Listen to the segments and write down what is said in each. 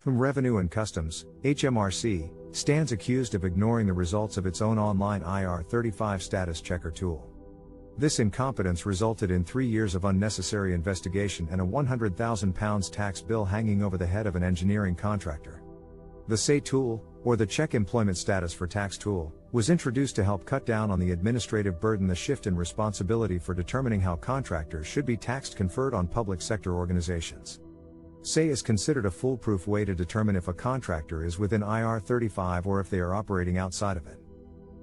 From Revenue and Customs, HMRC, stands accused of ignoring the results of its own online IR35 status checker tool. This incompetence resulted in 3 years of unnecessary investigation and a £100,000 tax bill hanging over the head of an engineering contractor. The SEI tool, or the Check Employment Status for Tax tool, was introduced to help cut down on the administrative burden. The shift in responsibility for determining how contractors should be taxed conferred on public sector organizations. SEI is considered a foolproof way to determine if a contractor is within IR35 or if they are operating outside of it.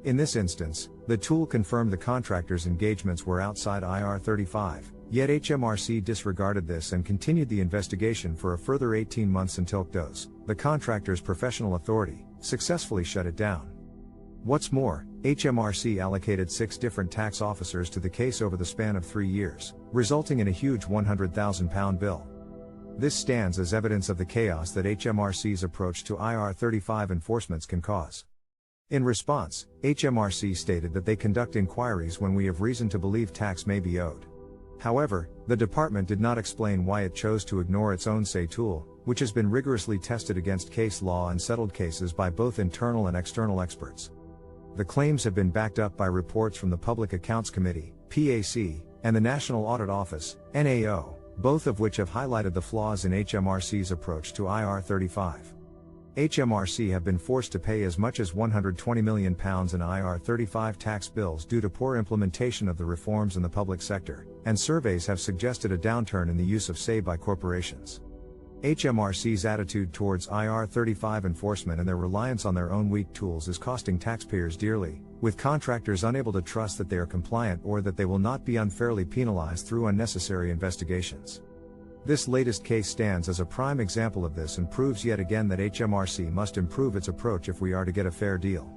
In this instance, the tool confirmed the contractor's engagements were outside IR35, yet HMRC disregarded this and continued the investigation for a further 18 months until CEST, the contractor's professional authority, successfully shut it down. What's more, HMRC allocated 6 different tax officers to the case over the span of 3 years, resulting in a huge £100,000 bill. This stands as evidence of the chaos that HMRC's approach to IR35 enforcements can cause. In response, HMRC stated that they conduct inquiries when we have reason to believe tax may be owed. However, the department did not explain why it chose to ignore its own SEI tool, which has been rigorously tested against case law and settled cases by both internal and external experts. The claims have been backed up by reports from the Public Accounts Committee, PAC, and the National Audit Office, NAO, both of which have highlighted the flaws in HMRC's approach to IR35. HMRC have been forced to pay as much as £120 million in IR35 tax bills due to poor implementation of the reforms in the public sector, and surveys have suggested a downturn in the use of SEI by corporations. HMRC's attitude towards IR35 enforcement and their reliance on their own weak tools is costing taxpayers dearly, with contractors unable to trust that they are compliant or that they will not be unfairly penalized through unnecessary investigations. This latest case stands as a prime example of this and proves yet again that HMRC must improve its approach if we are to get a fair deal.